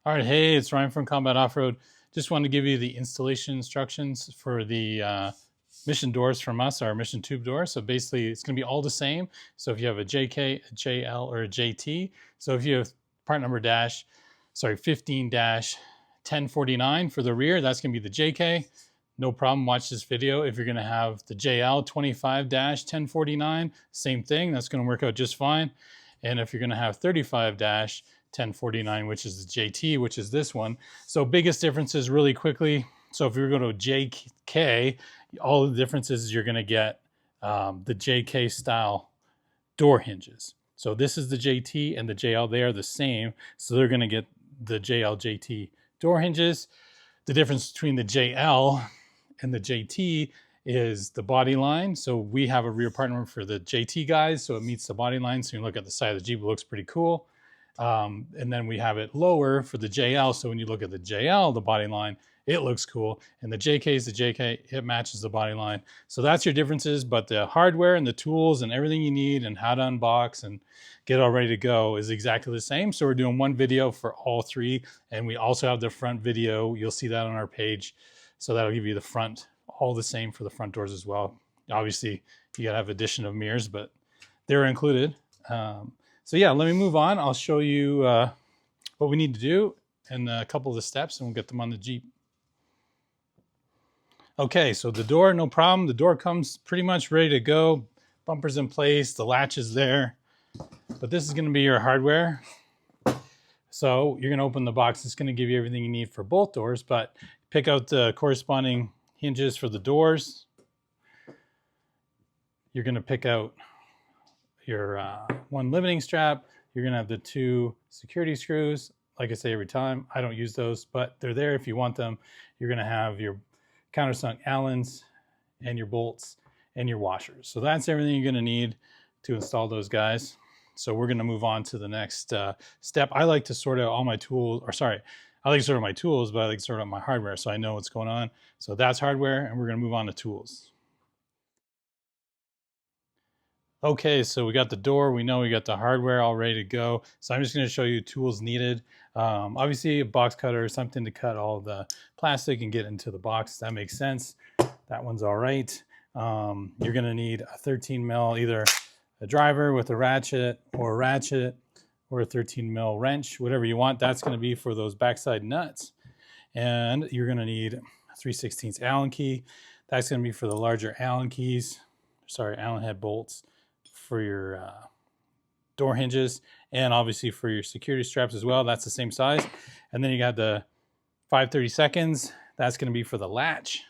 All right, hey, it's Ryan from Combat Off-Road. Just wanted to give you the installation instructions for the mission doors from us, our mission tube door. So basically, it's going to be all the same. So if you have a JK, a JL, or a JT, so if you have part number 15-1049 for the rear, that's going to be the JK. No problem, watch this video. If you're going to have the JL 25-1049, same thing, that's going to work out just fine. And if you're going to have 35-1049, which is the JT, which is this one. So biggest differences really quickly. So if you're going to JK, all the differences is you're going to get the JK style door hinges. So this is the JT and the JL, they are the same. So they're going to get the JL JT door hinges. The difference between the JL and the JT is the body line. So we have a rear part number for the JT guys, so it meets the body line. So you look at the side of the Jeep, it looks pretty cool. And then we have it lower for the JL. So when you look at the JL, the body line, it looks cool. And the JK is the JK, it matches the body line. So that's your differences, but the hardware and the tools and everything you need and how to unbox and get all ready to go is exactly the same. So we're doing one video for all three. And we also have the front video. You'll see that on our page. So that'll give you the front, all the same for the front doors as well. Obviously, you gotta have addition of mirrors, but they're included. So yeah, let me move on. I'll show you what we need to do and a couple of the steps, and we'll get them on the Jeep. Okay, so the door, no problem. The door comes pretty much ready to go. Bumper's in place, the latch is there. But this is gonna be your hardware. So you're gonna open the box. It's gonna give you everything you need for both doors, but pick out the corresponding hinges for the doors. You're gonna pick out your one limiting strap. You're gonna have the two security screws. Like I say every time, I don't use those, but they're there if you want them. You're gonna have your countersunk Allens and your bolts and your washers. So that's everything you're gonna need to install those guys. So we're gonna move on to the next step. I like to sort out all my tools, or sorry, I like to sort out my tools, but I like to sort out my hardware so I know what's going on. So that's hardware, and we're gonna move on to tools. Okay, so we got the door, we know we got the hardware all ready to go. So I'm just gonna show you tools needed. Obviously a box cutter, something to cut all the plastic and get into the box. That makes sense. That one's all right. You're gonna need a 13 mil, either a driver with a ratchet or a 13 mil wrench, whatever you want. That's gonna be for those backside nuts. And you're gonna need a 3/16 Allen key. That's gonna be for the larger Allen keys, Allen head bolts for your door hinges, and obviously for your security straps as well. That's the same size. And then you got the 5/32. That's gonna be for the latch.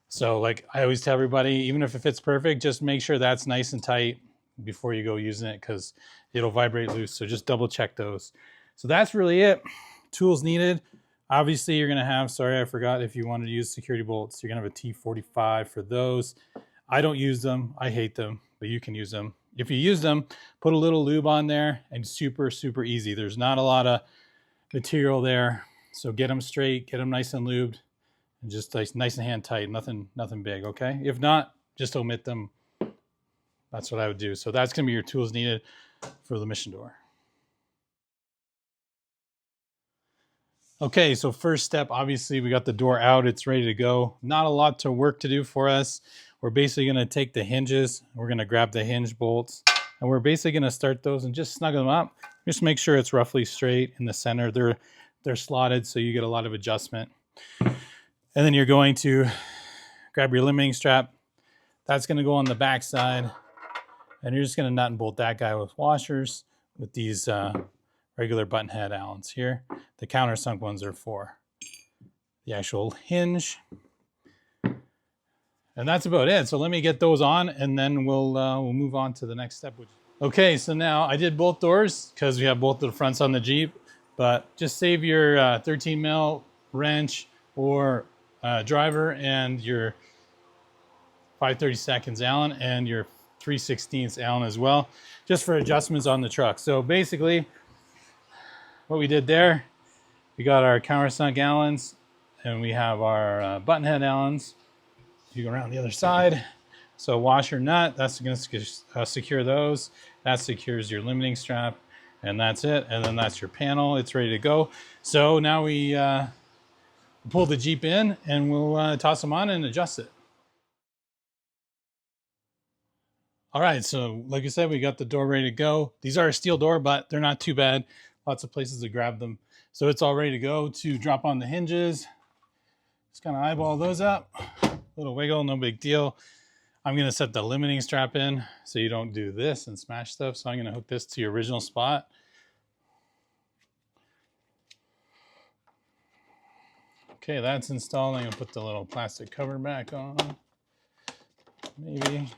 So like I always tell everybody, even if it fits perfect, just make sure that's nice and tight before you go using it, because it'll vibrate loose. So just double check those. So that's really it. Tools needed. Obviously you're gonna have, sorry, I forgot, if you wanted to use security bolts, you're gonna have a T45 for those. I don't use them, I hate them, but you can use them. If you use them, put a little lube on there, and super, super easy. There's not a lot of material there. So get them straight, get them nice and lubed, and just nice and hand tight, nothing big, okay? If not, just omit them. That's what I would do. So that's gonna be your tools needed for the mission door. Okay, so first step, obviously we got the door out, it's ready to go. Not a lot to work to do for us. We're basically gonna take the hinges, we're gonna grab the hinge bolts, and we're basically gonna start those and just snug them up. Just make sure it's roughly straight in the center. They're slotted, so you get a lot of adjustment. And then you're going to grab your limiting strap. That's gonna go on the back side, and you're just gonna nut and bolt that guy with washers with these regular button head Allens here. The countersunk ones are for the actual hinge. And that's about it. So let me get those on, and then we'll move on to the next step. Okay, so now I did both doors because we have both of the fronts on the Jeep, but just save your 13 mil wrench or driver and your 5/32 Allen and your 3/16 Allen as well, just for adjustments on the truck. So basically what we did there, we got our countersunk Allens and we have our button head Allens. You go around the other side. So washer nut, that's going to secure those. That secures your limiting strap. And that's it. And then that's your panel. It's ready to go. So now we pull the Jeep in and we'll toss them on and adjust it. All right, so like I said, we got the door ready to go. These are a steel door, but they're not too bad. Lots of places to grab them. So it's all ready to go to drop on the hinges. Just kind of eyeball those up. Little wiggle, no big deal. I'm gonna set the limiting strap in so you don't do this and smash stuff. So I'm gonna hook this to your original spot. Okay, that's installed. I'm gonna put the little plastic cover back on. Maybe.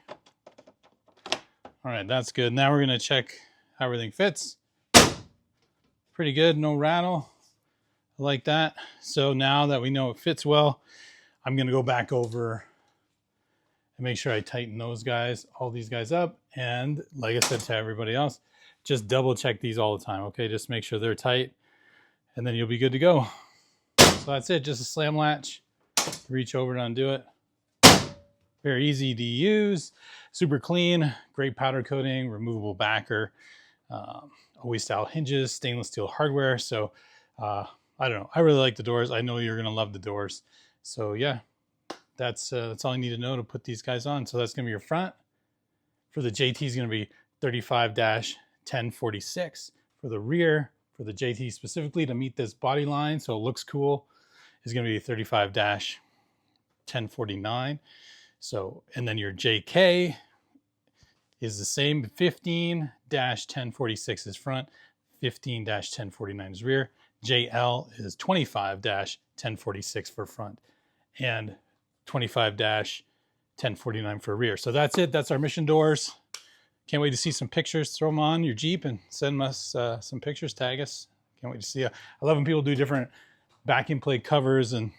All right, that's good. Now we're gonna check how everything fits. Pretty good, no rattle. I like that. So now that we know it fits well, I'm gonna go back over and make sure I tighten those guys, all these guys up. And like I said to everybody else, just double check these all the time, okay? Just make sure they're tight and then you'll be good to go. So that's it, just a slam latch. Reach over to undo it. Very easy to use, super clean, great powder coating, removable backer, always style hinges, stainless steel hardware. So I don't know, I really like the doors. I know you're gonna love the doors. So yeah, that's all you need to know to put these guys on. So that's gonna be your front. For the JT is gonna be 35-1046. For the rear, for the JT specifically to meet this body line so it looks cool, is gonna be 35-1049. So, and then your JK is the same, 15-1046 is front, 15-1049 is rear. JL is 25-1046 for front and 25-1049 for rear. So that's it. That's our mission doors. Can't wait to see some pictures. Throw them on your Jeep and send us some pictures. Tag us. Can't wait to see you. I love when people do different backing plate covers and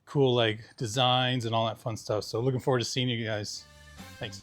cool like designs and all that fun stuff. So looking forward to seeing you guys. Thanks.